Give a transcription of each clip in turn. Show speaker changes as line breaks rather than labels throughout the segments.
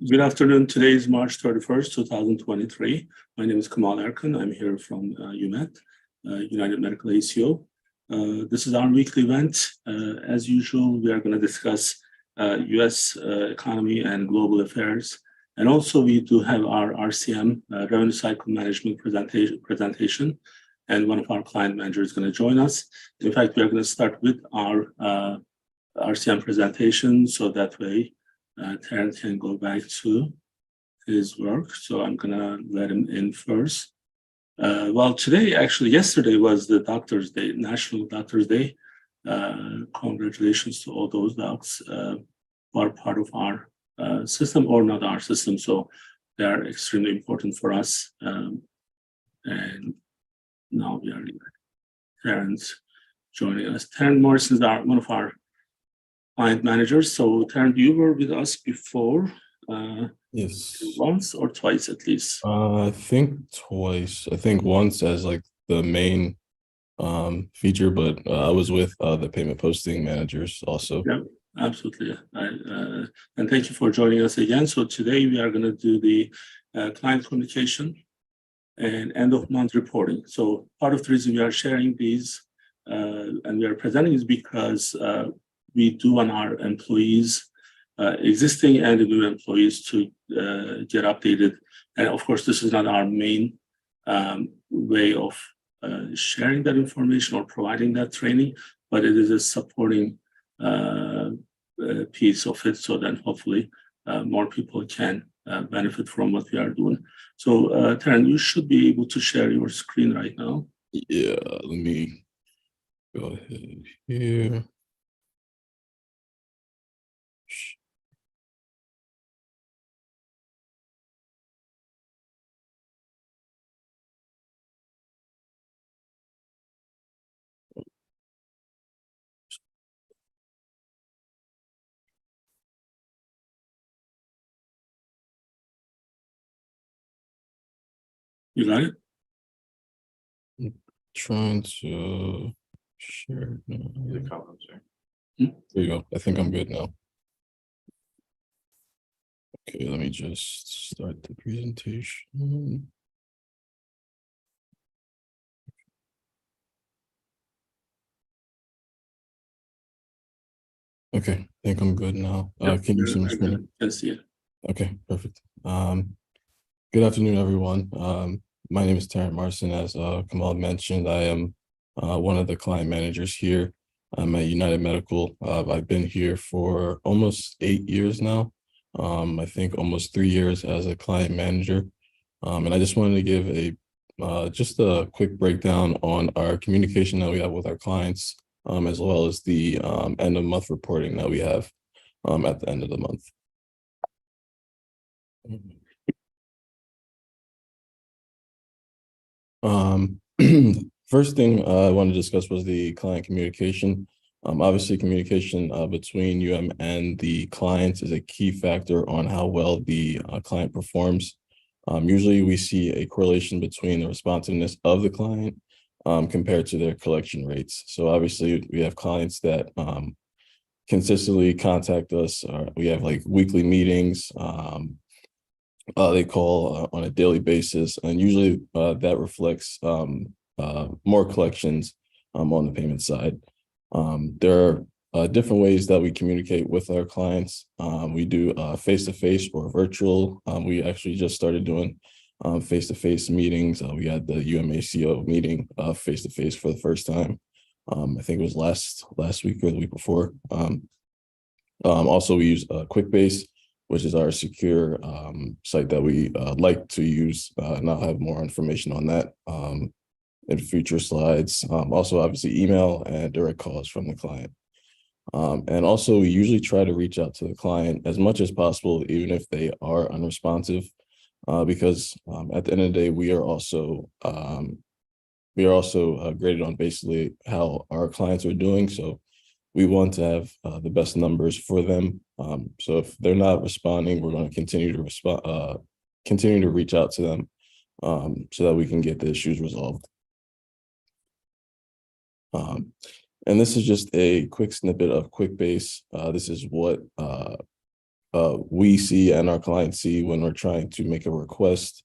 Good afternoon. Today is March 31st, 2023. My name is Kemal Erkan. I'm here from UMACO, United Medical ACO. This is our weekly event. As usual, we are going to discuss U.S. economy and global affairs. And also, we do have our RCM, Revenue Cycle Management presentation, and one of our client managers is going to join us. In fact, we are going to start with our RCM presentation, so that way Terrence can go back to his work. So I'm gonna let him in first. Yesterday was the Doctors' Day, National Doctors' Day. Congratulations to all those docs who are part of our system or not our system. So they are extremely important for us. And now we are Terrence joining us. Terrence Morrison is one of our client managers. So, Terrence, you were with us before?
Yes.
Once or twice at least?
I think twice. I think once as like the main feature, but I was with the payment posting managers also.
Yeah, absolutely. And thank you for joining us again. So today we are going to do the client communication and end of month reporting. So part of the reason we are sharing these and we are presenting is because we do want our employees, existing and new employees, to get updated. And of course, this is not our main way of sharing that information or providing that training, but it is a supporting piece of it, so that hopefully more people can benefit from what we are doing. So, Terrence, you should be able to share your screen right now.
Yeah, let me go ahead here.
You got it?
I'm trying to share now. There you go. I think I'm good now. Okay, let me just start the presentation. Okay, I think I'm good now. Can you see my screen?
I can see it.
Okay, perfect. Good afternoon, everyone. My name is Terrence Morrison. As Kemal mentioned, I am one of the client managers here. I'm at United Medical. I've been here for almost 8 years now. I think almost 3 years as a client manager. And I just wanted to give just a quick breakdown on our communication that we have with our clients, as well as the end of month reporting that we have at the end of the month. First thing I want to discuss was the client communication. Obviously, communication between UM and the clients is a key factor on how well the client performs. Usually, we see a correlation between the responsiveness of the client compared to their collection rates. So obviously, we have clients that consistently contact us. We have like weekly meetings. They call on a daily basis, and usually that reflects more collections on the payment side. There are different ways that we communicate with our clients. We do face-to-face or virtual. We actually just started doing face-to-face meetings. We had the UMACO meeting face-to-face for the first time. I think it was last week or the week before. Also, we use QuickBase, which is our secure site that we like to use, and I'll have more information on that in future slides. Also, obviously, email and direct calls from the client. And also, we usually try to reach out to the client as much as possible, even if they are unresponsive, because at the end of the day, we are also graded on basically how our clients are doing. So we want to have the best numbers for them. So if they're not responding, we're going to continue to reach out to them so that we can get the issues resolved. And this is just a quick snippet of QuickBase. This is what we see and our clients see when we're trying to make a request.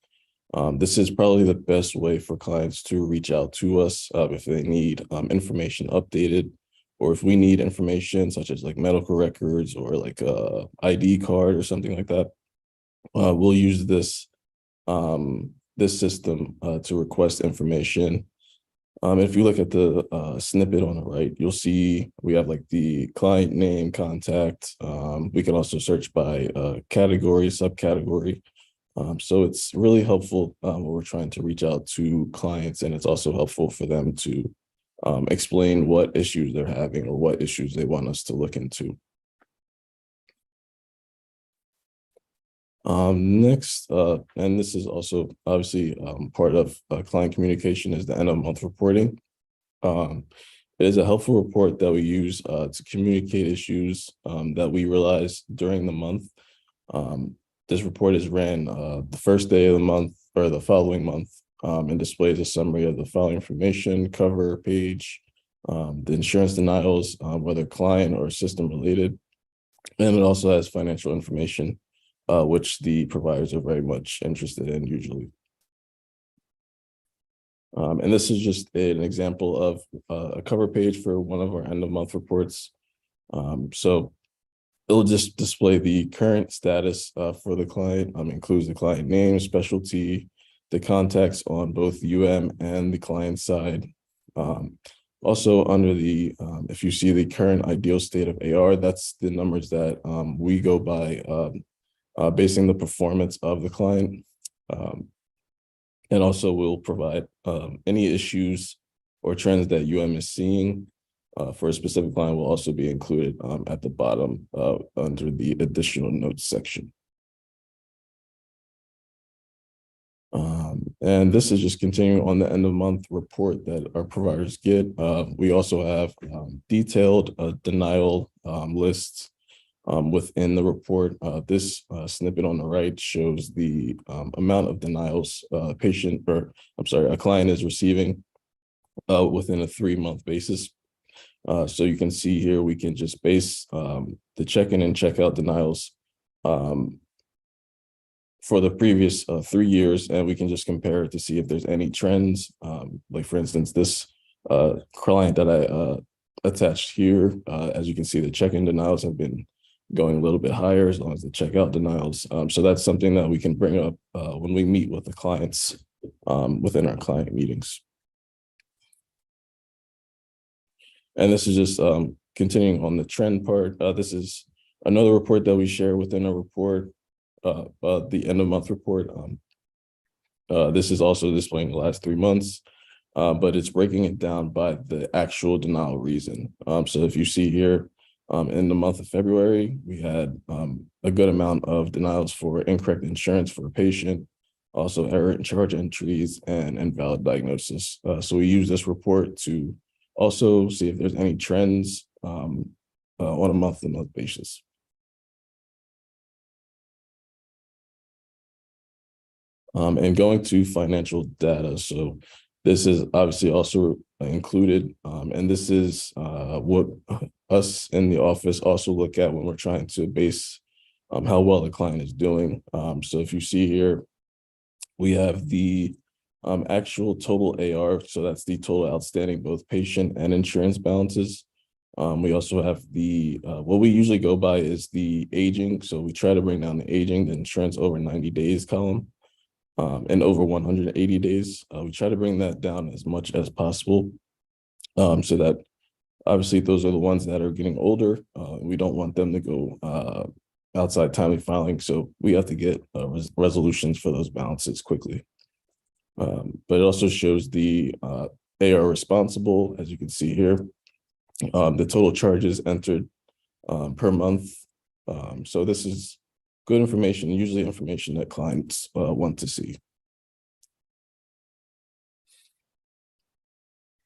This is probably the best way for clients to reach out to us if they need information updated, or if we need information such as like medical records or like a ID card or something like that. We'll use this system to request information. If you look at the snippet on the right, you'll see we have like the client name, contact. We can also search by category, subcategory. So it's really helpful when we're trying to reach out to clients, and it's also helpful for them to explain what issues they're having or what issues they want us to look into. Next, and this is also obviously part of client communication, is the end of month reporting. It is a helpful report that we use to communicate issues that we realize during the month. This report is ran the first day of the month or the following month, and displays a summary of the following information: cover page, the insurance denials, whether client or system related, and it also has financial information, which the providers are very much interested in usually. And this is just an example of a cover page for one of our end of month reports. So it'll just display the current status for the client, includes the client name, specialty, the contacts on both UM and the client side. Also under the, if you see the current ideal state of AR, that's the numbers that we go by basing the performance of the client. And also we'll provide any issues or trends that UM is seeing for a specific client will also be included at the bottom under the additional notes section. And this is just continuing on the end of month report that our providers get. We also have detailed denial lists within the report. This snippet on the right shows the amount of denials a client is receiving within a 3-month basis. So you can see here, we can just base the check-in and check-out denials for the previous 3 years, and we can just compare it to see if there's any trends. Like for instance, this client that I attached here, as you can see, the check-in denials have been going a little bit higher as long as the checkout denials. So that's something that we can bring up when we meet with the clients within our client meetings. And this is just continuing on the trend part. This is another report that we share within a report, the end of month report. This is also displaying the last 3 months, but it's breaking it down by the actual denial reason. So if you see here, in the month of February, we had a good amount of denials for incorrect insurance for a patient, also error in charge entries and invalid diagnosis. So we use this report to also see if there's any trends on a month-to-month basis. And going to financial data. So this is obviously also included, and this is what us in the office also look at when we're trying to base how well the client is doing. So if you see here, we have the actual total AR, so that's the total outstanding both patient and insurance balances. We also have the, what we usually go by is the aging. So we try to bring down the aging, the insurance over 90 days column. And over 180 days, we try to bring that down as much as possible, so that obviously those are the ones that are getting older. We don't want them to go outside timely filing, so we have to get resolutions for those balances quickly. But it also shows the AR responsible, as you can see here, the total charges entered per month. So this is good information, usually information that clients want to see.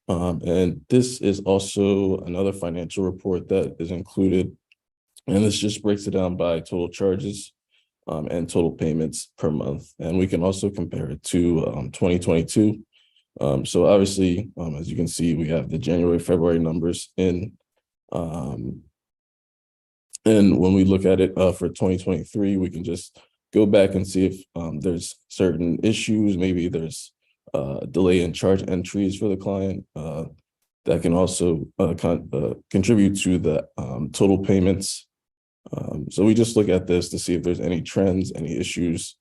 And this is also another financial report that is included. And this just breaks it down by total charges and total payments per month. And we can also compare it to 2022. So obviously, as you can see, we have the January, February numbers in And when we look at it for 2023, we can just go back and see if there's certain issues. Maybe there's delay in charge entries for the client that can also contribute to the total payments. So we just look at this to see if there's any trends, any issues.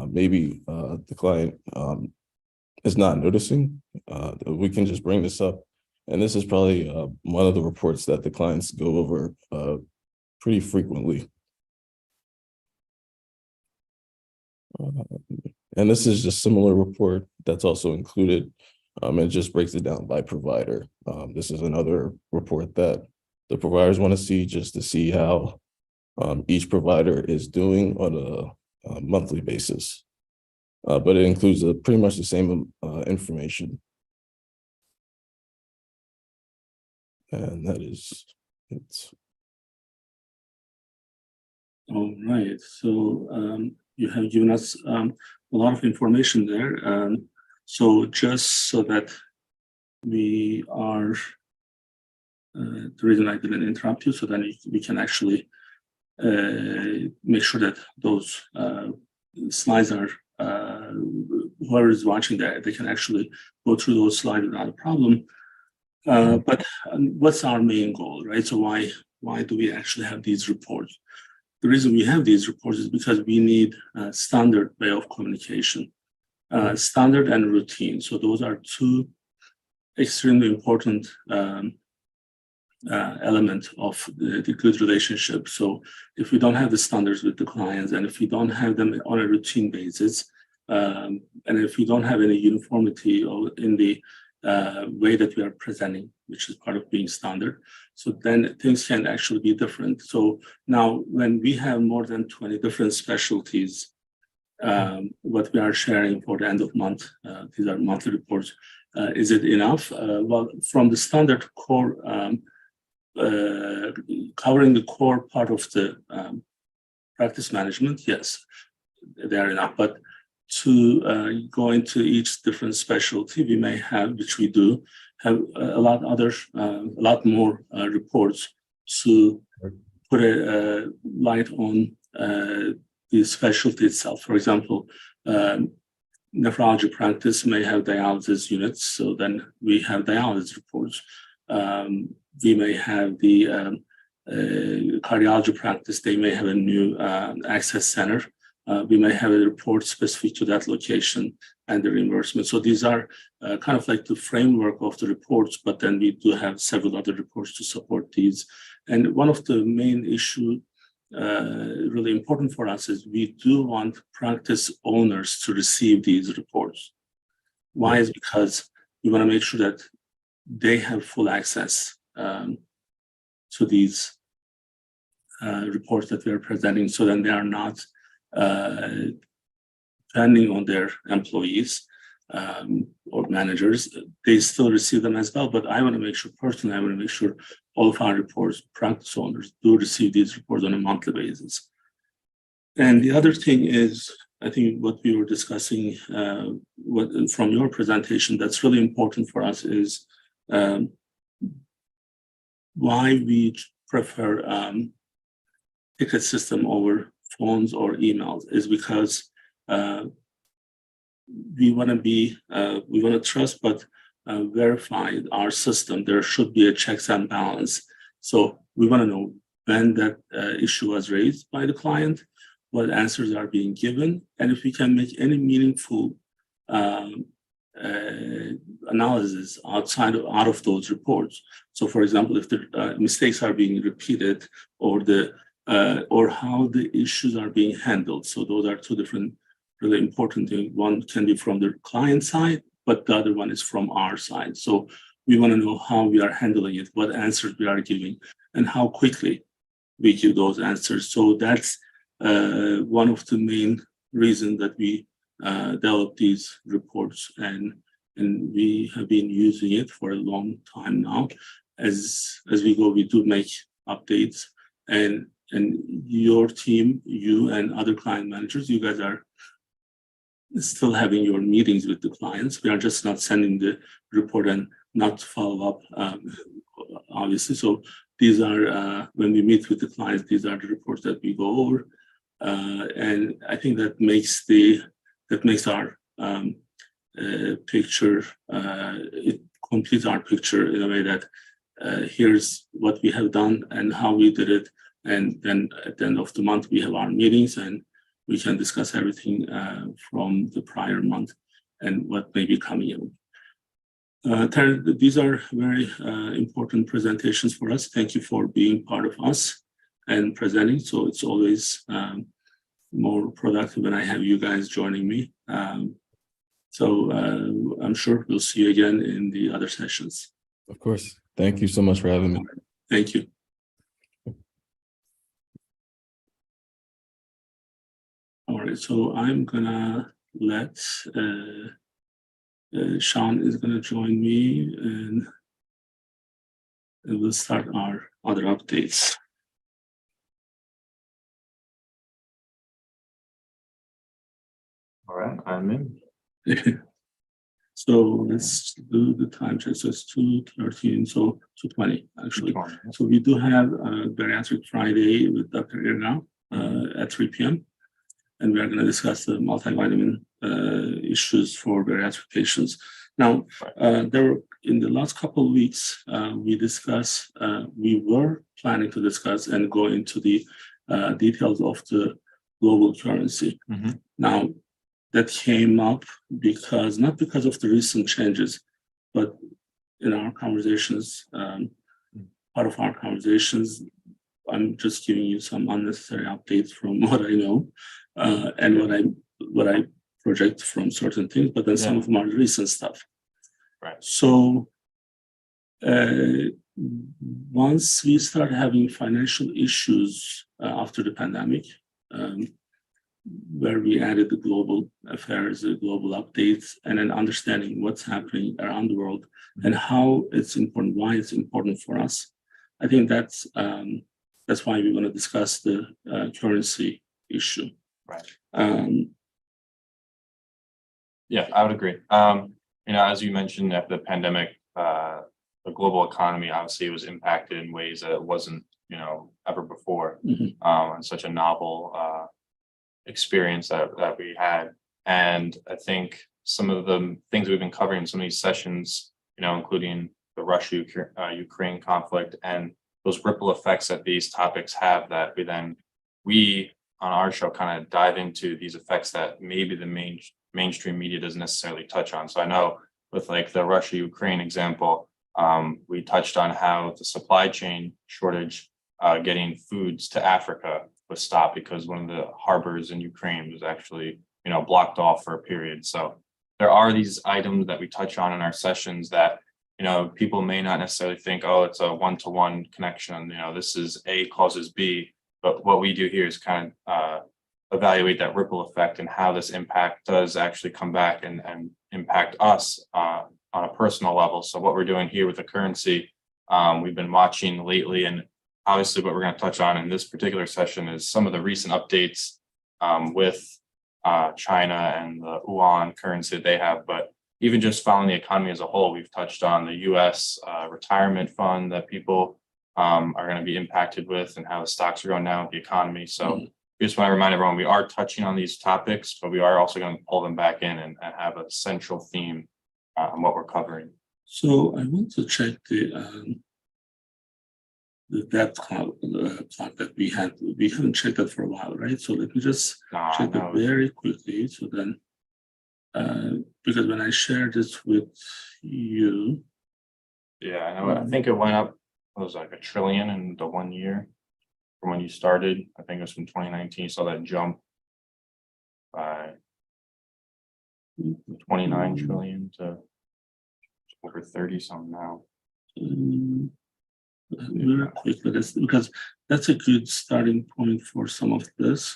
Maybe the client is not noticing. We can just bring this up. And this is probably one of the reports that the clients go over pretty frequently. And this is just similar report that's also included. It just breaks it down by provider. This is another report that the providers want to see, just to see how each provider is doing on a monthly basis. But it includes pretty much the same information. And that is it.
All right. So you have given us a lot of information there. So just so that we are, the reason I didn't interrupt you, so then we can actually make sure that those slides are, whoever is watching that, they can actually go through those slides without a problem. But what's our main goal, right? So why do we actually have these reports? The reason we have these reports is because we need a standard way of communication, standard and routine. So those are two extremely important element of the good relationship. So if we don't have the standards with the clients, and if we don't have them on a routine basis, and if we don't have any uniformity in the way that we are presenting, which is part of being standard, so then things can actually be different. So now when we have more than 20 different specialties, what we are sharing for the end of month, these are monthly reports, is it enough? Well, from the standard core, covering the core part of the practice management, yes, they are enough. But to go into each different specialty, we may have, which we do, have a lot more reports to put a light on the specialty itself. For example, nephrology practice may have dialysis units, so then we have dialysis reports. We may have the cardiology practice, they may have a new access center. We may have a report specific to that location and the reimbursement. So these are kind of like the framework of the reports, but then we do have several other reports to support these. And one of the main issues really important for us is we do want practice owners to receive these reports. Why? Is because we want to make sure that they have full access to these reports that we are presenting, so then they are not depending on their employees or managers. They still receive them as well, but I want to make sure, personally, I want to make sure all of our reports, practice owners, do receive these reports on a monthly basis. And the other thing is, I think what we were discussing from your presentation that's really important for us is why we prefer ticket system over phones or emails is because we want to trust, but verify our system. There should be a checks and balance. So we want to know when that issue was raised by the client, what answers are being given, and if we can make any meaningful analysis out of those reports. So, for example, if the mistakes are being repeated, or how the issues are being handled. So those are two different really important things. One can be from the client side, but the other one is from our side. So we want to know how we are handling it, what answers we are giving, and how quickly we give those answers. So that's one of the main reasons that we develop these reports, and we have been using it for a long time now. As we go, we do make updates, and your team, you and other client managers, you guys are still having your meetings with the clients. We are just not sending the report and not follow up, obviously. So these are, when we meet with the clients, these are the reports that we go over. And I think that makes our picture, it completes our picture in a way that here's what we have done and how we did it. And then at the end of the month, we have our meetings and we can discuss everything from the prior month and what may be coming in. These are very important presentations for us. Thank you for being part of us and presenting. So it's always more productive when I have you guys joining me. So I'm sure we'll see you again in the other sessions.
Of course. Thank you so much for having me.
Thank you. All right, so I'm gonna let Sean is gonna join me and we'll start our other updates.
All right, I'm in.
So let's do the time check. So it's 2:13, so 2:20 actually.
2:20.
So we do have Bariatric Friday with Dr. Erkan at 3 p.m. And we are going to discuss the multivitamin issues for bariatric patients. Now, in the last couple of weeks, we were planning to discuss and go into the details of the global currency.
Mm-hmm.
Now, that came up not because of the recent changes, but in our conversations, part of our conversations, I'm just giving you some unnecessary updates from what I know and what I project from certain things, but then some of them are recent stuff.
Right.
So once we start having financial issues after the pandemic, where we added the global affairs, the global updates, and then understanding what's happening around the world and how it's important, why it's important for us. I think that's why we want to discuss the currency issue.
Right. Yeah, I would agree. As you mentioned, after the pandemic, the global economy obviously was impacted in ways that it wasn't, ever before. And such a novel experience that we had. And I think some of the things we've been covering in some of these sessions, including the Russia-Ukraine conflict and those ripple effects that these topics have, that we on our show kind of dive into these effects that maybe the mainstream media doesn't necessarily touch on. So I know with like the Russia-Ukraine example, we touched on how the supply chain shortage getting foods to Africa was stopped because one of the harbors in Ukraine was actually, blocked off for a period. So there are these items that we touch on in our sessions that, people may not necessarily think, oh, it's a one-to-one connection. This is A causes B. But what we do here is kind of evaluate that ripple effect and how this impact does actually come back and impact us on a personal level. So what we're doing here with the currency, we've been watching lately, and obviously what we're going to touch on in this particular session is some of the recent updates with China and the yuan currency that they have. But even just following the economy as a whole, we've touched on the U.S. Retirement fund that people are going to be impacted with and how the stocks are going down with the economy. So we just want to remind everyone, we are touching on these topics, but we are also going to pull them back in and have a central theme on what we're covering.
So I want to check the debt clock that we had. We haven't checked that for a while, right? So let me just check it very quickly. So then, because when I shared this with you.
Yeah, I know. I think it went up, it was like $1 trillion in the 1 year from when you started. I think it was from 2019. You saw that jump by 29 trillion to over 30 something now.
Very quickly, because that's a good starting point for some of this.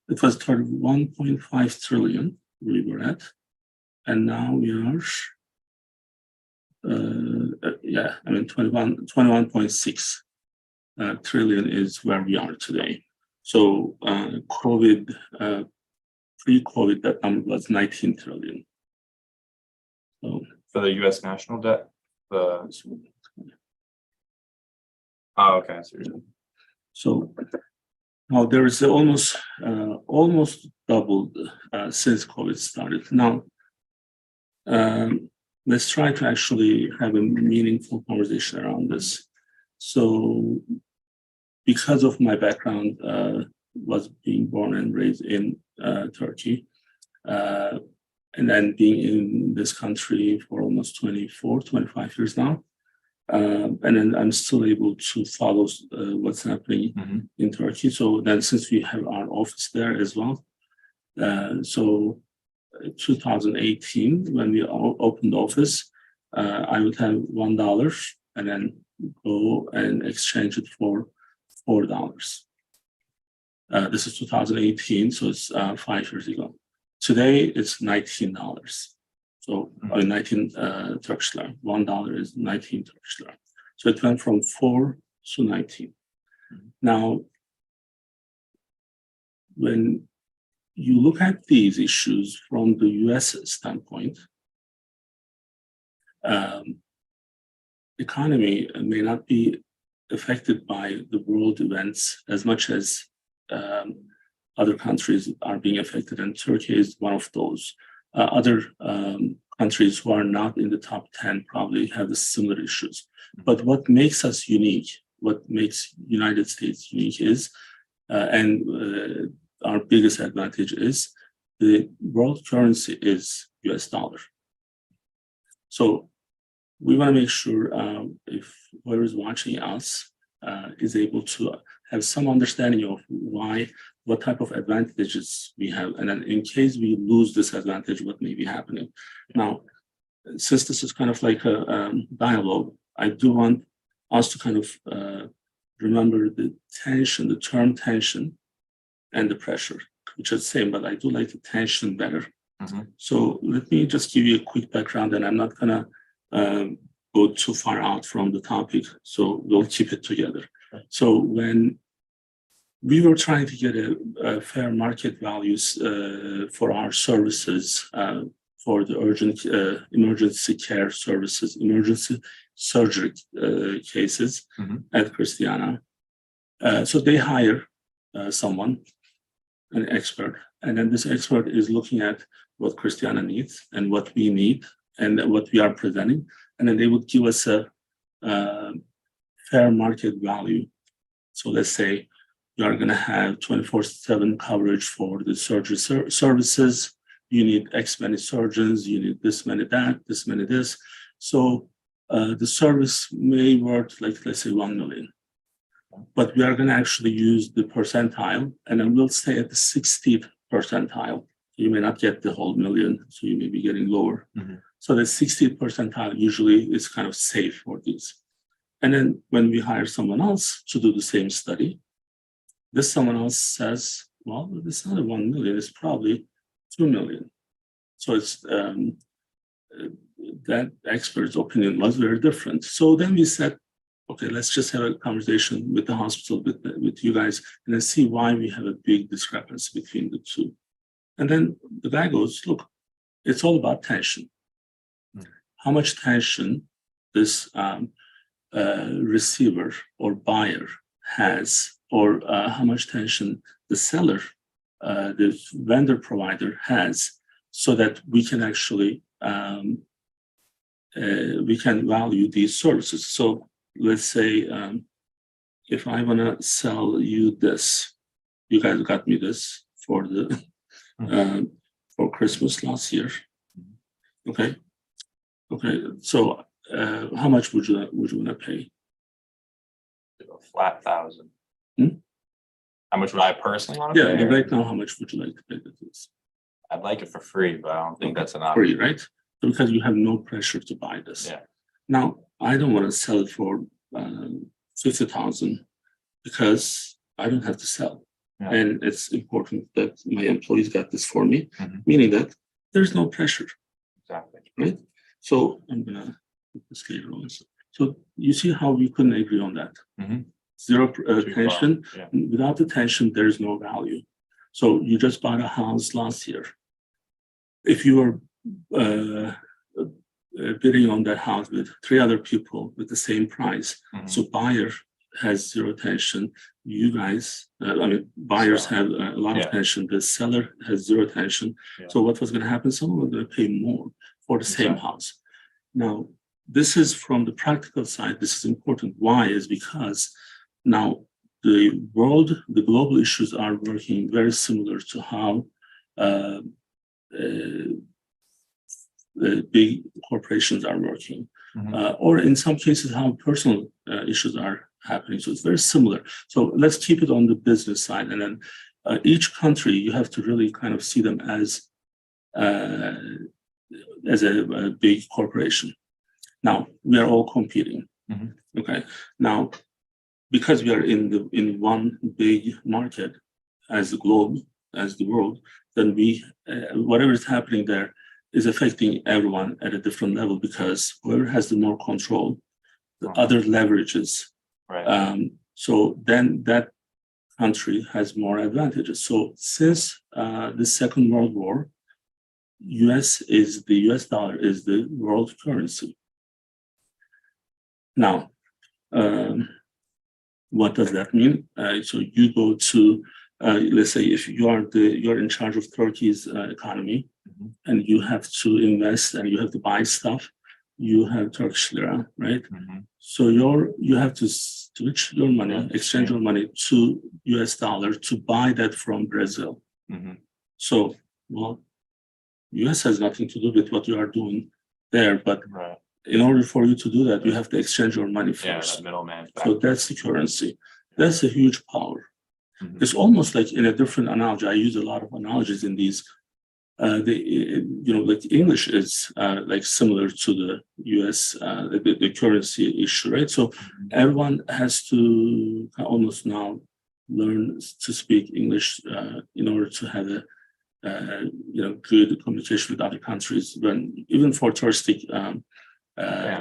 It was 1.5 trillion we were at, and now we are 21.6 trillion is where we are today. So pre-COVID, that number was 19 trillion. So
for the U.S. national debt, Oh, okay. So you're-
So now there is almost doubled since COVID started. Now, let's try to actually have a meaningful conversation around this. So, because of my background, was being born and raised in Turkey, and then being in this country for almost 24, 25 years now. And then I'm still able to follow what's happening in Turkey. So then since we have our office there as well, so 2018, when we opened the office, I would have $1 and then go and exchange it for $4. This is 2018, so it's 5 years ago. Today, it's $19. So 19 Turkish lira. $1 is 19 Turkish lira. So it went from 4 to 19. Now, when you look at these issues from the US standpoint, economy may not be affected by the world events as much as other countries are being affected, and Turkey is one of those. Other countries who are not in the top 10 probably have the similar issues. But what makes us unique, what makes United States unique is, and our biggest advantage is, the world currency is US dollar. So we want to make sure if whoever is watching us is able to have some understanding of what type of advantages we have, and then in case we lose this advantage, what may be happening. Now, since this is kind of like a dialogue, I do want us to kind of remember the tension, the term tension, and the pressure, which is the same, but I do like the tension better. So let me just give you a quick background, and I'm not gonna go too far out from the topic, so we'll keep it together. So when we were trying to get a fair market values for our services, for the urgent emergency care services, emergency surgery cases at Christiana. So they hire someone, an expert, and then this expert is looking at what Christiana needs and what we need and what we are presenting, and then they would give us a fair market value. So let's say you are going to have 24/7 coverage for the surgery services. You need X many surgeons. You need this many that, this many this. So the service may worth like, let's say, 1 million. But we are going to actually use the percentile, and then we'll stay at the 60th percentile. You may not get the whole million, so you may be getting lower. So the 60th percentile usually is kind of safe for these. And then when we hire someone else to do the same study, this someone else says, well, it's not a 1 million, it's probably 2 million. So it's that expert's opinion was very different. So then we said, okay, let's just have a conversation with the hospital, with you guys, and then see why we have a big discrepancy between the two. And then the guy goes, look, it's all about tension. How much tension this receiver or buyer has, or how much tension the seller, the vendor provider has, so that we can actually we can value these services. So let's say if I want to sell you this, you guys got me this for the for Christmas last year. Okay. So how much would you want to pay?
A flat 1,000. How much would I personally want to pay?
Yeah, right now, how much would you like to pay for this?
I'd like it for free, but I don't think that's an option.
Free, right? Because you have no pressure to buy this.
Yeah.
Now, I don't want to sell it for 50,000 because I don't have to sell.
Yeah.
And it's important that my employees got this for me, meaning that there's no pressure.
Exactly.
Right? So I'm going to put this later on. So you see how we couldn't agree on that. Zero tension.
Yeah.
Without the tension, there's no value. So you just bought a house last year. If you were bidding on that house with 3 other people with the same price, so buyer has zero tension. You guys, buyers have a lot of tension. The seller has zero tension.
Yeah.
So what was going to happen? Someone was going to pay more for the same house. Now, this is from the practical side. This is important. Why? Is because now the global issues are working very similar to how the big corporations are working, or in some cases how personal issues are happening. So it's very similar. So let's keep it on the business side, and then each country you have to really kind of see them as a big corporation. Now we are all competing. Okay. Now, because we are in one big market as the globe, as the world, then whatever is happening there is affecting everyone at a different level, because whoever has the more control, the other leverages.
Right.
So then that country has more advantages. So since the Second World War, the US dollar is the world currency. Now, what does that mean? So you go to, let's say, if you're in charge of Turkey's economy, and you have to invest and you have to buy stuff, you have Turkish lira, right? So you have to switch your money, exchange your money to US dollar to buy that from Brazil. So, well, US has nothing to do with what you are doing there, but in order for you to do that, you have to exchange your money first.
That middleman.
So that's the currency. That's a huge power. It's almost like, in a different analogy, I use a lot of analogies in these. Like English is like similar to the US, the currency issue, right? So everyone has to almost now learn to speak English in order to have a good communication with other countries. Even for touristic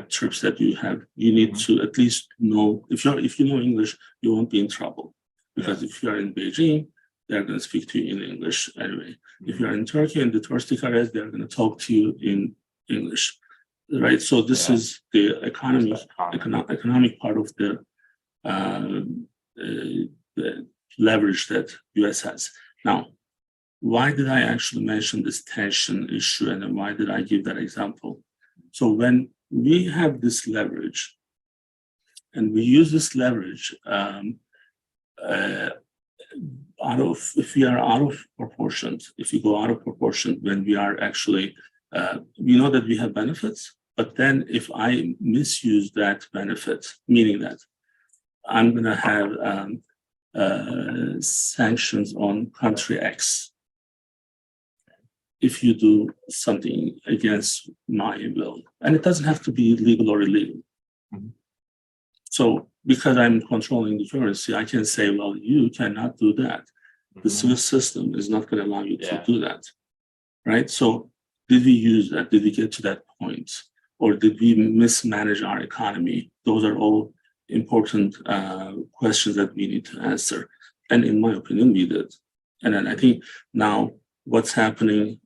trips that you have, you need to at least know, if you know English, you won't be in trouble, because if you are in Beijing, they're going to speak to you in English anyway. If you're in Turkey and the touristic areas, they're going to talk to you in English, right? So this is the economic part of the leverage that US has. Now, why did I actually mention this tension issue, and then why did I give that example? So when we have this leverage, and we use this leverage if we are out of proportion, if we go out of proportion, when we are actually, we know that we have benefits, but then if I misuse that benefit, meaning that I'm going to have sanctions on country X if you do something against my will, and it doesn't have to be legal or illegal. So because I'm controlling the currency, I can say, well, you cannot do that. The Swiss system is not going to allow you to do that, right? So did we use that? Did we get to that point? Or did we mismanage our economy? Those are all important questions that we need to answer. And in my opinion, we did. And then I think now what's happening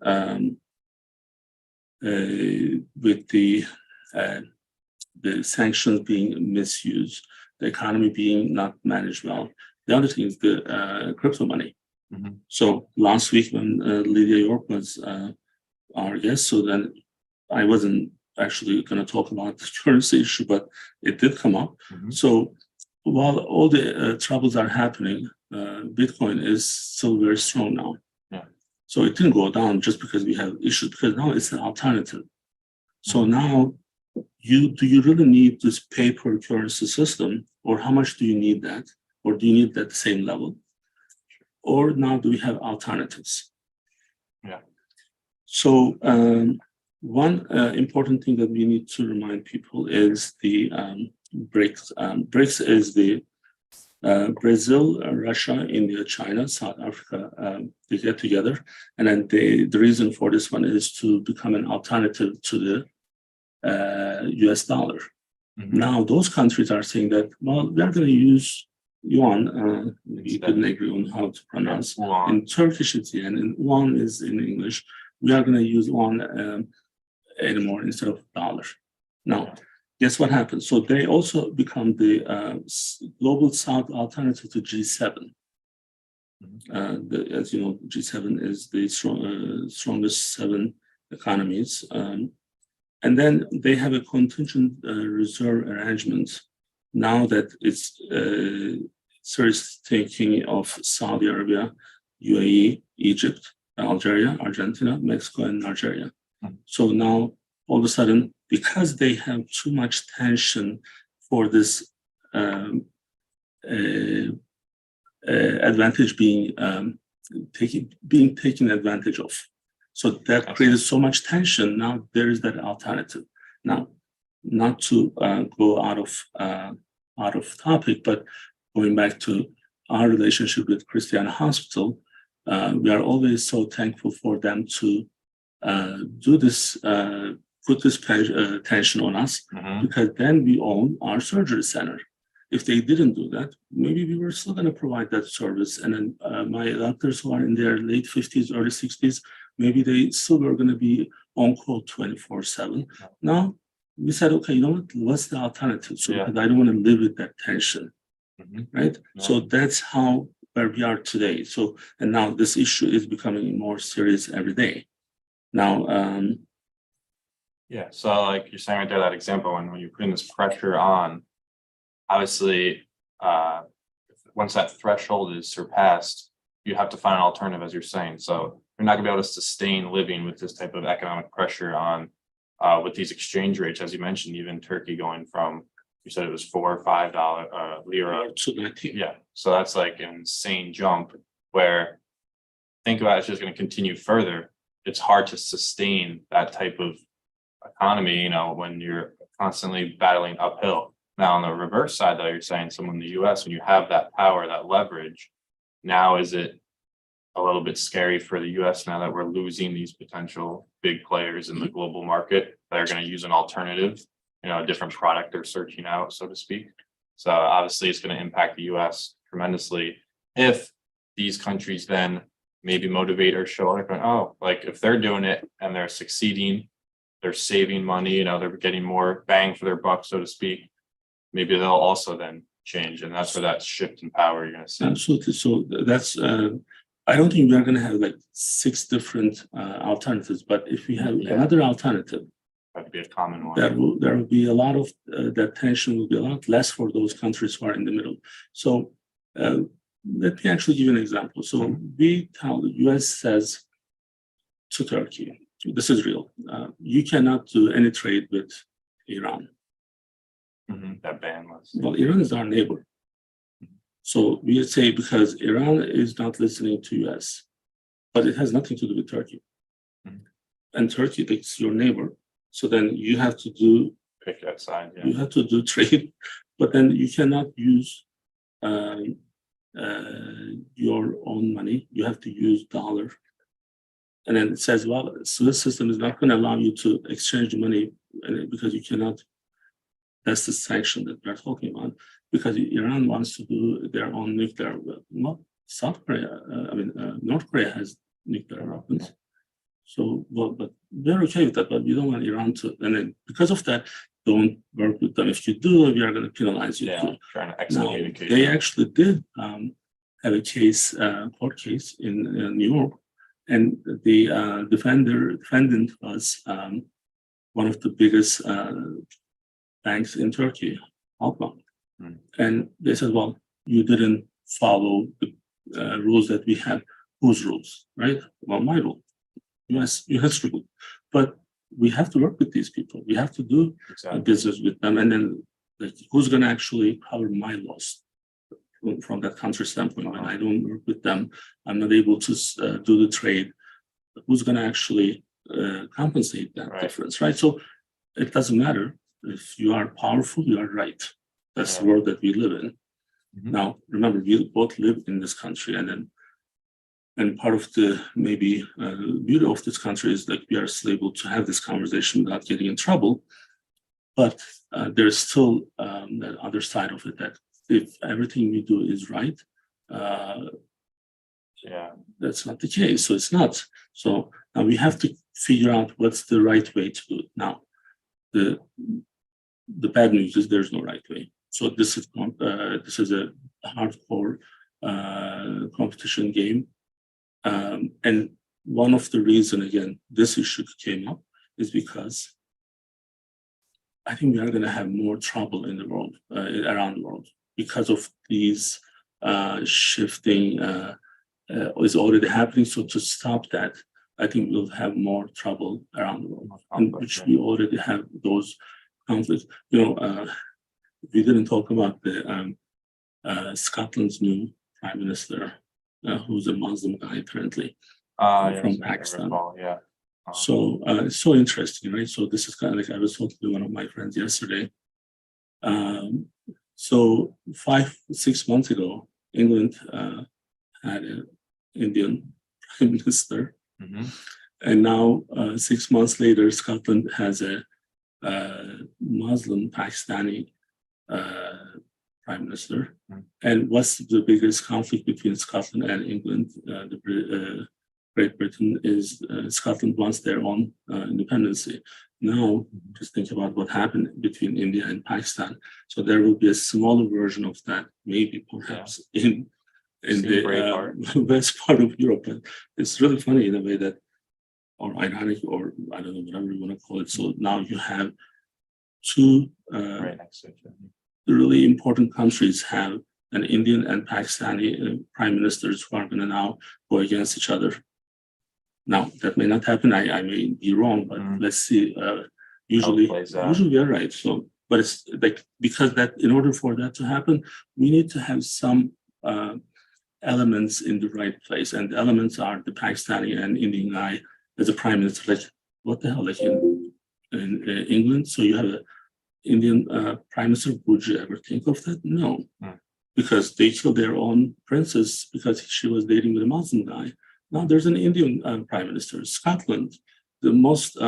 with the sanctions being misused, the economy being not managed well. The other thing is the crypto money. So last week when Lydia York was our guest, so then I wasn't actually going to talk about the currency issue, but it did come up. So while all the troubles are happening, Bitcoin is still very strong now. So it didn't go down just because we have issues, because now it's an alternative. So now, do you really need this paper currency system, or how much do you need that? Or do you need that same level? Or now do we have alternatives? So one important thing that we need to remind people is the BRICS. BRICS is the Brazil, Russia, India, China, South Africa, they get together. And then the reason for this one is to become an alternative to the US dollar. Now, those countries are saying that, well, they're going to use yuan. We couldn't agree on how to pronounce. In Turkish, it's yen, and yuan is in English. We are going to use yuan anymore instead of dollar. Now, guess what happened? So they also become the global South alternative to G7. As you know, G7 is the strongest 7 economies. And then they have a contingent reserve arrangement now that it's serious thinking of Saudi Arabia, UAE, Egypt, Algeria, Argentina, Mexico, and Nigeria. So now, all of a sudden, because they have too much tension for this advantage being taken advantage of. So that created so much tension. Now there is that alternative. Now, not to go out of topic, but going back to our relationship with Christiana Hospital, we are always so thankful for them to do this, put this tension on us, because then we own our surgery center. If they didn't do that, maybe we were still going to provide that service. And then my doctors who are in their late 50s, early 60s, maybe they still were going to be on call 24/7. Now we said, okay, you know what? What's the alternative? So because I don't want to live with that tension, right? So that's how where we are today. So and now this issue is becoming more serious every day. Now,
so like you're saying right there, that example, when you're putting this pressure on, obviously, once that threshold is surpassed, you have to find an alternative, as you're saying. So you're not gonna be able to sustain living with this type of economic pressure on with these exchange rates, as you mentioned, even Turkey going from, you said it was $4 or $5 lira. Yeah, so that's like an insane jump where, think about it, it's just going to continue further. It's hard to sustain that type of economy, you know, when you're constantly battling uphill. Now, on the reverse side, though, you're saying someone in the US, when you have that power, that leverage, now is it a little bit scary for the US now that we're losing these potential big players in the global market that are going to use an alternative, you know, a different product they're searching out, so to speak. So obviously it's going to impact the US tremendously if these countries then maybe motivate or show like, oh, like if they're doing it and they're succeeding, they're saving money, you know, they're getting more bang for their buck, so to speak. Maybe they'll also then change, and that's where that shift in power you're going to see.
Absolutely. So that's I don't think we're going to have like 6 different alternatives, but if we have another alternative,
that would be a common one.
There will be a lot of that tension will be a lot less for those countries who are in the middle. So let me actually give you an example. So we tell the US says to Turkey, this is real. You cannot do any trade with Iran.
That ban was.
Well, Iran is our neighbor. So we say because Iran is not listening to US, but it has nothing to do with Turkey. And Turkey is your neighbor. So then you have to do
pick that side. Yeah.
You have to do trade, but then you cannot use your own money. You have to use dollar. And then it says, well, Swiss system is not going to allow you to exchange the money because you cannot. That's the sanction that we're talking about, because Iran wants to do their own nuclear. Well, South Korea, North Korea has nuclear weapons. So, well, but we're okay with that, but we don't want Iran to. And then because of that, don't work with them. If you do, we are going to penalize you.
Yeah, trying to excommunicate.
They actually did have a case, court case in New York, and the defendant was one of the biggest banks in Turkey, Halkbank. And they said, well, you didn't follow the rules that we had. Whose rules, right? Well, my rule. US rule. But we have to work with these people. We have to do business with them. And then like, who's going to actually cover my loss from that country standpoint? When I don't work with them, I'm not able to do the trade. Who's going to actually compensate that difference, right? So it doesn't matter. If you are powerful, you are right. That's the world that we live in. Now, remember, we both live in this country, and part of the maybe beauty of this country is that we are still able to have this conversation without getting in trouble. But there's still that other side of it, that if everything we do is right, that's not the case. So it's not. So now we have to figure out what's the right way to do it. Now, the bad news is there's no right way. So this is a hardcore competition game, and one of the reasons, again, this issue came up is because I think we are going to have more trouble in the world, around the world, because of these shifting is already happening. So to stop that, I think we'll have more trouble around the world, and which we already have those conflicts. We didn't talk about the Scotland's new prime minister, who's a Muslim guy currently from Pakistan. So it's so interesting, right? So this is kind of like, I was talking to one of my friends yesterday. So 5-6 months ago, England had an Indian prime minister, and now 6 months later, Scotland has a Muslim Pakistani prime minister. And what's the biggest conflict between Scotland and England? Great Britain is Scotland wants their own independence. Now, just think about what happened between India and Pakistan. So there will be a smaller version of that, maybe perhaps in the west part of Europe. But it's really funny in a way that, or ironic, or I don't know, whatever you want to call it. So now you have two really important countries have an Indian and Pakistani prime ministers who are going to now go against each other. Now, that may not happen. I may be wrong, but let's see. Usually we are right. So, but it's like, because that, in order for that to happen, we need to have some elements in the right place. And the elements are the Pakistani and Indian guy as a prime minister. Like, what the hell? Like in England, so you have an Indian prime minister. Would you ever think of that? No, because they killed their own princess because she was dating with a Muslim guy. Now there's an Indian prime minister. Scotland, the most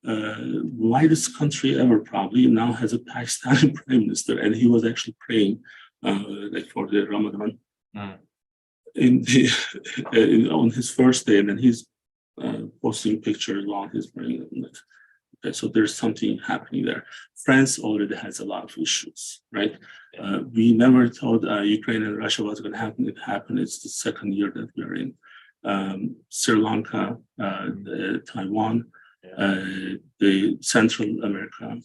widest country ever, probably now has a Pakistani prime minister, and he was actually praying like for the Ramadan on his first day, and then he's posting pictures while he's praying. Okay, so there's something happening there. France already has a lot of issues, right? We never thought Ukraine and Russia was going to happen. It happened. It's the second year that we're in. Sri Lanka, Taiwan, the Central America,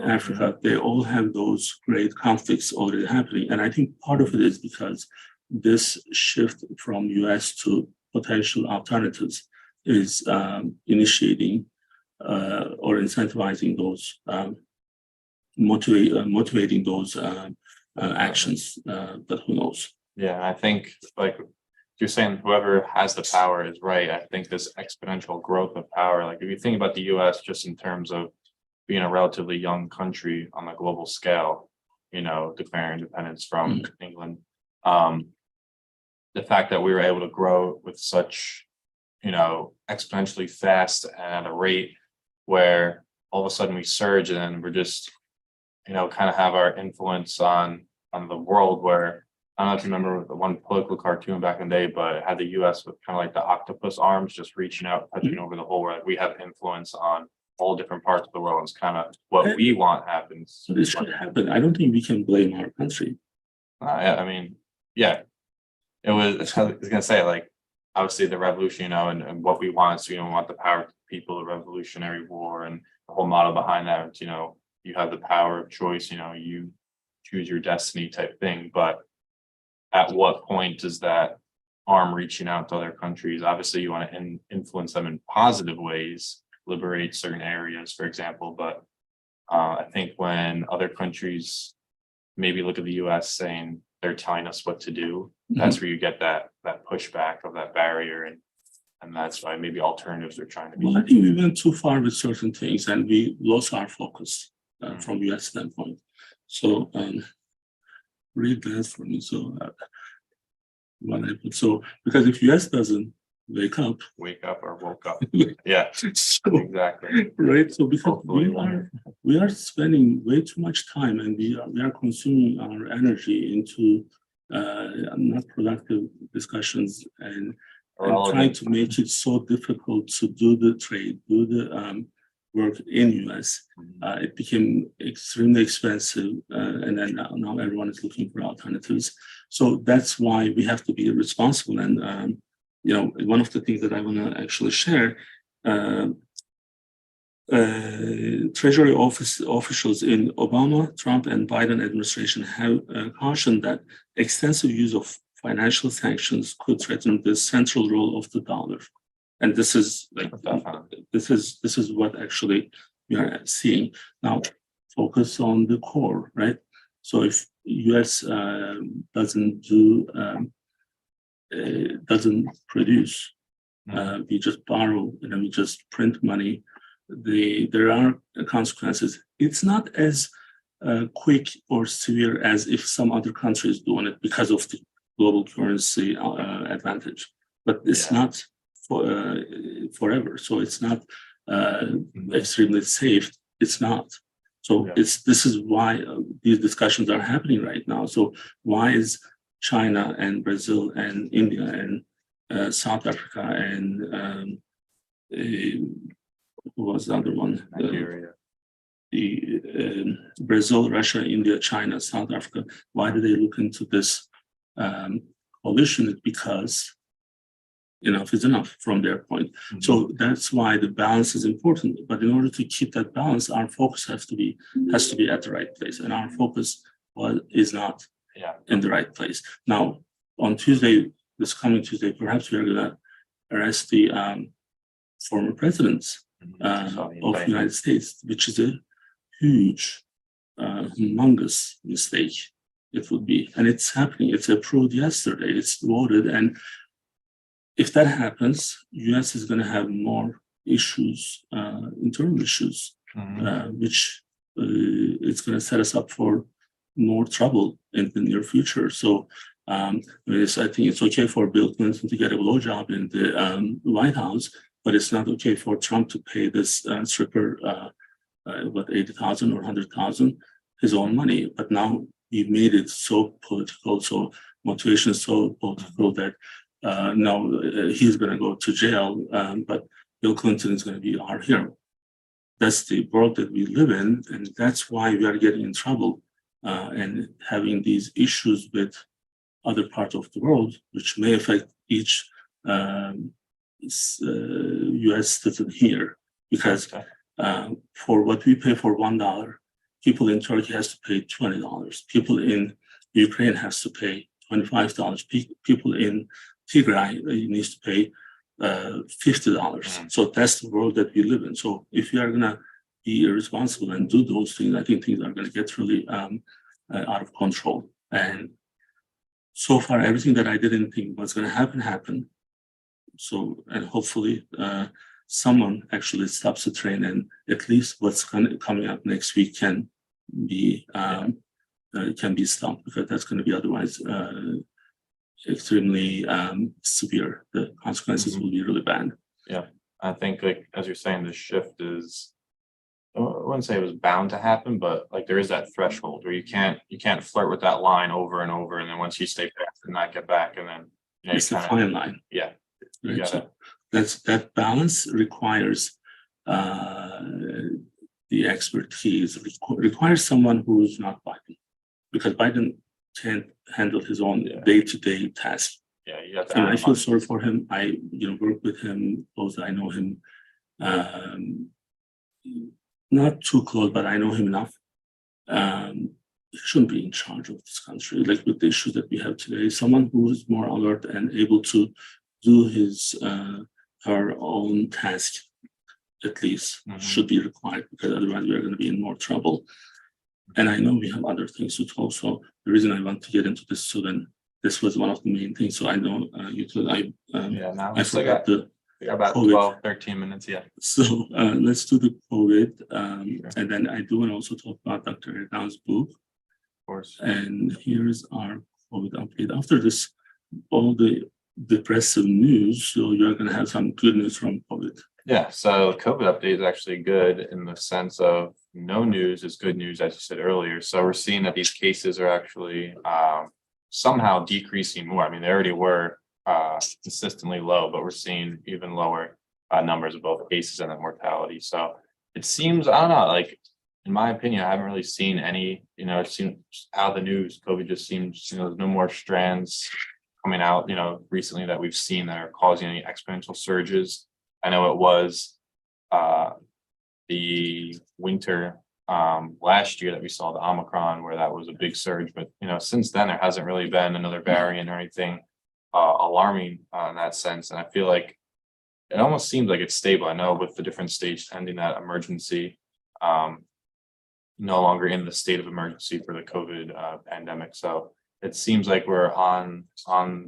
Africa, they all have those great conflicts already happening. And I think part of it is because this shift from US to potential alternatives is initiating or incentivizing those, motivating those actions, but who knows?
Yeah, I think, like you're saying, whoever has the power is right. I think this exponential growth of power, like if you think about the US just in terms of being a relatively young country on a global scale, declaring independence from England, the fact that we were able to grow with such, exponentially fast and at a rate where all of a sudden we surge, and we're just, kind of have our influence on the world, where, I don't know if you remember the one political cartoon back in the day, but it had the US with kind of like the octopus arms just reaching out, touching over the whole world. We have influence on all different parts of the world. It's kind of what we want happens.
So this should happen. I don't think we can blame our country.
I mean, yeah, it was, I was going to say, like, obviously the revolution, and what we want is, we want the power to the people, the Revolutionary War, and the whole model behind that, you have the power of choice, you choose your destiny type thing. But at what point does that arm reaching out to other countries? Obviously, you want to influence them in positive ways, liberate certain areas, for example. But I think when other countries maybe look at the US saying they're telling us what to do, that's where you get that pushback of that barrier, and that's why maybe alternatives are trying to be.
Well, I think we went too far with certain things, and we lost our focus from US standpoint. So read that for me. So because if US doesn't wake up
or woke up, yeah,
so,
exactly,
right. So because we are spending way too much time, and we are consuming our energy into not productive discussions, and trying to make it so difficult to do the trade, do the work in US. It became extremely expensive, and then now everyone is looking for alternatives. So that's why we have to be responsible. And one of the things that I want to actually share. Treasury officials in Obama, Trump, and Biden administration have cautioned that extensive use of financial sanctions could threaten the central role of the dollar. And this is what actually we are seeing now. Focus on the core, right? So if U.S. doesn't produce, we just borrow and we just print money. There are consequences. It's not as quick or severe as if some other country is doing it because of the global currency advantage, but it's not forever. So it's not extremely safe. It's not. So this is why these discussions are happening right now. So why is China and Brazil and India and South Africa and who was the other one?
Nigeria.
Brazil, Russia, India, China, South Africa. Why do they look into this coalition? It's because enough is enough from their point. So that's why the balance is important. But in order to keep that balance, our focus has to be at the right place, and our focus is not in the right place. Now, on Tuesday, this coming Tuesday, perhaps we are going to arrest the former presidents of the United States, which is a huge, humongous mistake. It would be, and it's happening. It's approved yesterday. It's voted, and if that happens, U.S. is going to have more issues, internal issues, which it's going to set us up for more trouble in the near future. So I think it's okay for Bill Clinton to get a blowjob in the White House, but it's not okay for Trump to pay this stripper, $80,000 or $100,000, his own money. But now we made it so political, so motivation is so political that now he's going to go to jail, but Bill Clinton is going to be our hero. That's the world that we live in, and that's why we are getting in trouble and having these issues with other parts of the world, which may affect each U.S. citizen here. Because for what we pay for $1, people in Turkey has to pay $20. People in Ukraine has to pay $25. People in Tigray needs to pay $50. So that's the world that we live in. So if you are going to be irresponsible and do those things, I think things are going to get really out of control. And so far, everything that I didn't think was going to happen happened. So, and hopefully someone actually stops the train, and at least what's coming up next week can be stopped, because that's going to be otherwise extremely severe. The consequences will be really bad.
Yeah, I think, like as you're saying, the shift is, I wouldn't say it was bound to happen, but like there is that threshold where you can't flirt with that line over and over, and then once you stay past and not get back, and then
it's a fine line.
Yeah,
right? So that balance requires the expertise, requires someone who's not Biden, because Biden can't handle his own day-to-day tasks.
Yeah, you have to.
And I feel sorry for him. I work with him close. I know him not too close, but I know him enough. He shouldn't be in charge of this country, like with the issues that we have today. Someone who is more alert and able to do her own task, at least, should be required, because otherwise we are going to be in more trouble. And I know we have other things to talk. So the reason I want to get into this, so then this was one of the main things. So I know you could,
now
I forgot the
about
COVID.
12, 13 minutes. Yeah.
So let's do the COVID. And then I do want to also talk about Dr. Erkan's book.
Of course.
And here's our COVID update. After this, all the depressive news, so you're going to have some good news from COVID.
Yeah, so COVID update is actually good in the sense of no news is good news, as you said earlier. So we're seeing that these cases are actually somehow decreasing more. I mean, they already were consistently low, but we're seeing even lower numbers of both cases and then mortality. So it seems, I don't know, like, in my opinion, I haven't really seen any, it seems out of the news, COVID just seems, there's no more strands coming out, recently that we've seen that are causing any exponential surges. I know it was the winter last year that we saw the Omicron, where that was a big surge, but since then there hasn't really been another variant or anything alarming in that sense. And I feel like it almost seems like it's stable. I know with the different states ending that emergency, no longer in the state of emergency for the COVID pandemic. So it seems like we're on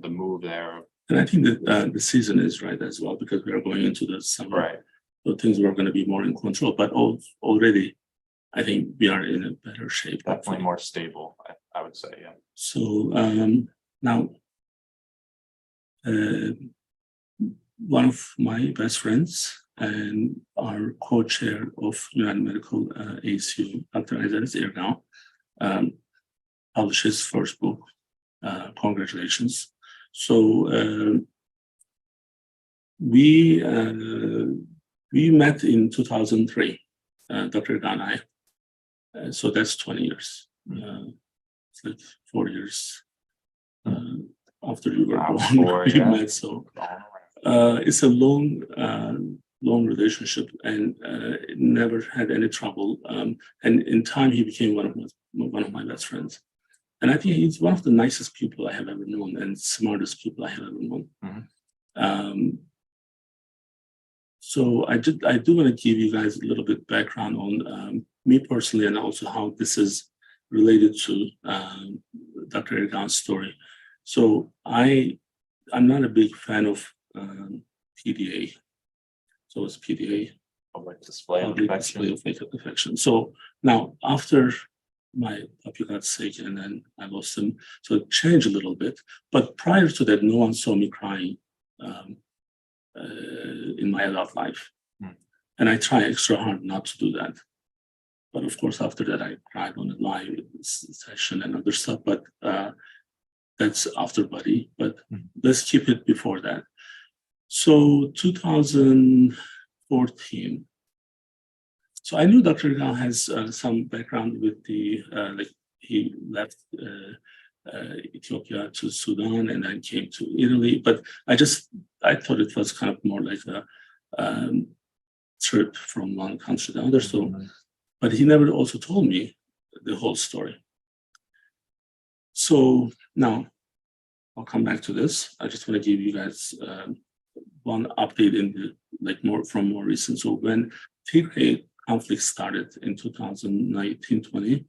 the move there.
And I think that the season is right as well, because we are going into the summer.
Right.
So things are going to be more in control. But already, I think we are in a better shape.
Definitely more stable, I would say, yeah.
So now, one of my best friends and our co-chair of United Medical ACU, Dr. Kemal Erkan, published his first book. Congratulations. So we met in 2003, Dr. Erkan and I. So that's 20 years. It's like 4 years after you were born. We met. So it's a long relationship, and it never had any trouble. And in time, he became one of my best friends. And I think he's one of the nicest people I have ever known, and smartest people I have ever known.
Mm-hmm.
So I do want to give you guys a little bit background on me personally, and also how this is related to Dr. Erkan's story. So I'm not a big fan of PDA. So it's PDA,
Public display of
affection. So now, after my puppy got sick and then I lost him, so it changed a little bit. But prior to that, no one saw me crying in my adult life. And I try extra hard not to do that. But of course, after that, I cried on a live session and other stuff, but that's after buddy. But let's keep it before that. So 2014. So I knew Dr. Erkan has some background with the, like he left Ethiopia to Sudan and then came to Italy. But I thought it was kind of more like a trip from one country to another. So, but he never also told me the whole story. So now I'll come back to this. I just want to give you guys one update in the more recent. So when Tigray conflict started in 2019-20,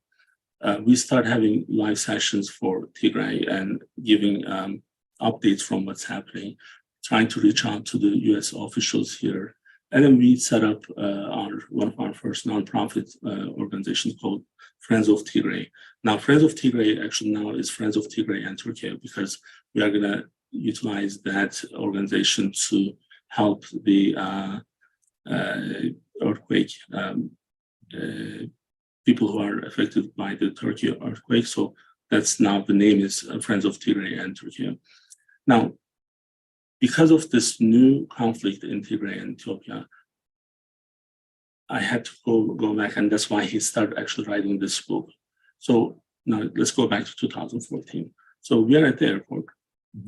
we started having live sessions for Tigray and giving updates from what's happening, trying to reach out to the U.S. officials here. And then we set up one of our first nonprofit organizations called Friends of Tigray. Now, Friends of Tigray actually now is Friends of Tigray and Turkey, because we are going to utilize that organization to help the earthquake, people who are affected by the Turkey earthquake. So that's now the name is Friends of Tigray and Turkey. Now, because of this new conflict in Tigray and Ethiopia, I had to go back, and that's why he started actually writing this book. So now let's go back to 2014. So we are at the airport,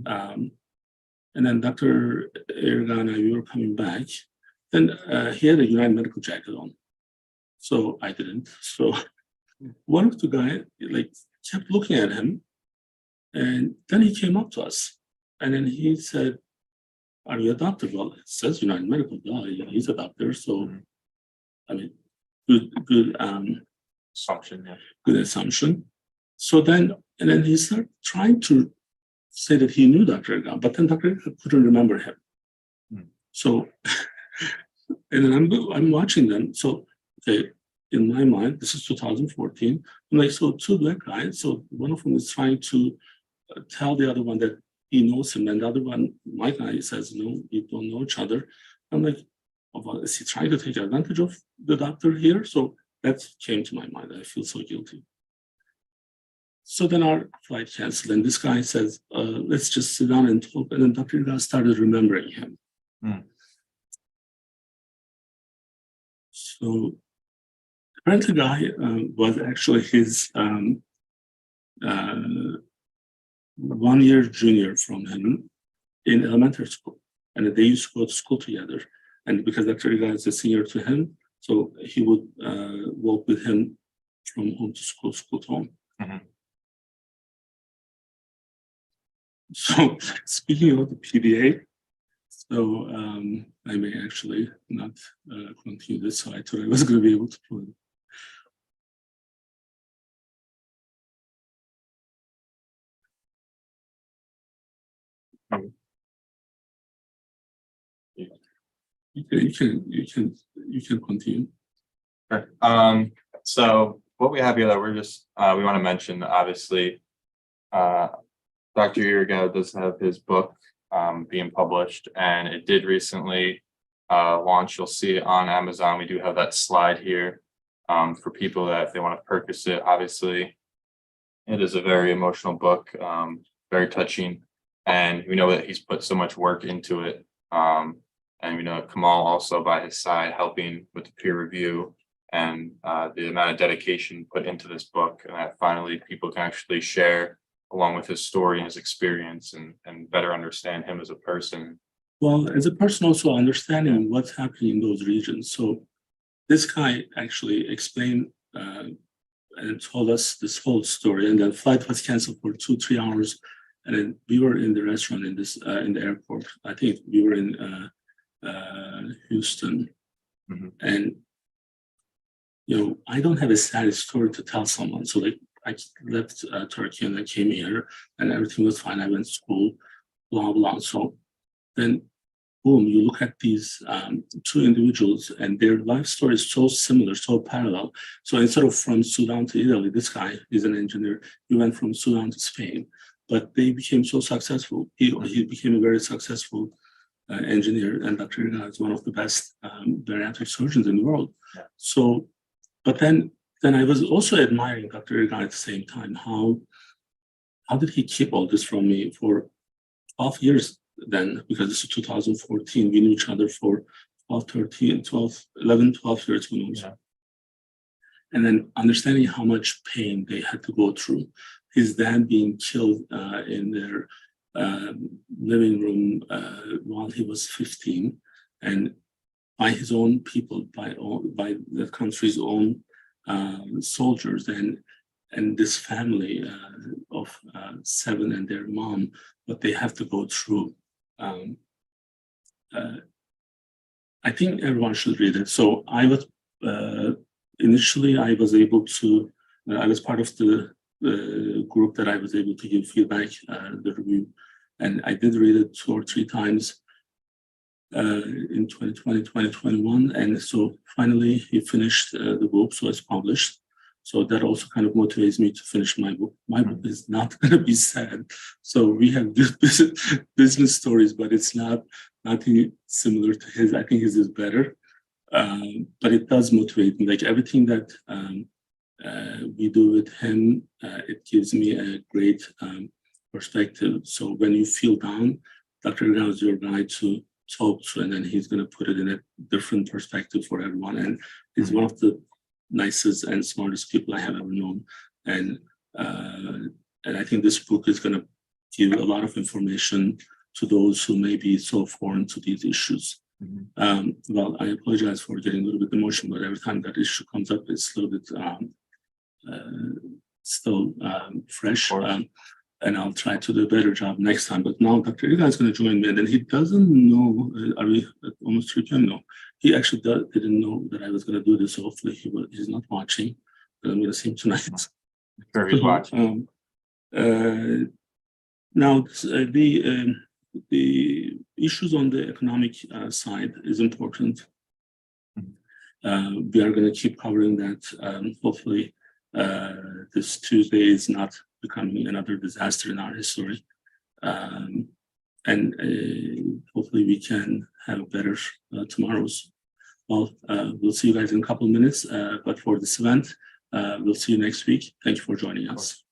and then Dr. Erkan and we were coming back. Then he had a United Medical jacket on, so I didn't. So one of the guys kept looking at him, and then he came up to us, and then he said, "Are you a doctor?" Well, it says United Medical. Yeah, he's a doctor. So, I mean, good
assumption. Yeah.
Good assumption. So then he started trying to say that he knew Dr. Erkan, but then Dr. Erkan couldn't remember him. So, and then I'm watching them. So, okay, in my mind, this is 2014. I'm like, so two black guys. So one of them is trying to tell the other one that he knows him, and the other one, my guy, says, "No, we don't know each other." I'm like, "Oh, well, is he trying to take advantage of the doctor here?" So that came to my mind. I feel so guilty. So then our flight canceled, and this guy says, "Let's just sit down and talk." And then Dr. Erkan started remembering him. So Currently, guy was actually his 1 year junior from him in elementary school, and they used to go to school together. And because Dr. Erkan is a senior to him, so he would walk with him from home to school, school to home.
Mhm.
So speaking of the PDA, so I may actually not continue this, so I thought I was going to be able to put it. You can continue.
Sure. So what we have here that we're just we want to mention, obviously, Dr. Erkan does have his book being published, and it did recently launch. You'll see it on Amazon. We do have that slide here for people that if they want to purchase it. Obviously, it is a very emotional book, very touching, and we know that he's put so much work into it. And we know Kemal also by his side helping with the peer review and the amount of dedication put into this book, and that finally people can actually share along with his story and his experience and better understand him as a person.
Well, as a person also understanding what's happening in those regions. So this guy actually explained and told us this whole story, and the flight was canceled for 2-3 hours. And then we were in the restaurant in the airport. I think we were in Houston.
Mm-hmm.
And I don't have a sad story to tell someone. So like I left Turkey and I came here and everything was fine. I went to school, blah, blah. So then boom, you look at these two individuals and their life story is so similar, so parallel. So instead of from Sudan to Italy, this guy is an engineer. He went from Sudan to Spain, but they became so successful. He became a very successful engineer, and Dr. Erkan is one of the best bariatric surgeons in the world.
Yeah.
So, but then I was also admiring Dr. Erkan at the same time. How did he keep all this from me for 12 years then? Because this is 2014. We knew each other for 11, 12 years. Who knows? Yeah. And then understanding how much pain they had to go through. His dad being killed in their living room while he was 15, and by his own people, by the country's own soldiers, and this family of 7 and their mom, what they have to go through. I think everyone should read it. So I was initially I was able to. I was part of the group that I was able to give feedback, the review, and I did read it 2 or 3 times in 2020, 2021, and so finally he finished the book, so it's published. So that also kind of motivates me to finish my book. My book is not going to be sad. So we have business stories, but it's nothing similar to his. I think his is better, but it does motivate me. Like everything that we do with him, it gives me a great perspective. So when you feel down, Dr. Erkan is your guy to talk to, and then he's going to put it in a different perspective for everyone. And he's one of the nicest and smartest people I have ever known. And I think this book is going to give a lot of information to those who may be so foreign to these issues. Well, I apologize for getting a little bit emotional, but every time that issue comes up, it's a little bit still fresh. And I'll try to do a better job next time. But now Dr. Erkan is going to join me, and then he doesn't know. Are we almost 3 p.m.? No, he actually didn't know that I was going to do this. So hopefully he's not watching. But I'm going to see him tonight.
Sure, he's watching.
Now the issues on the economic side is important. We are going to keep covering that. Hopefully, this Tuesday is not becoming another disaster in our history. And hopefully we can have better tomorrows. Well, we'll see you guys in a couple of minutes, but for this event, we'll see you next week. Thank you for joining us.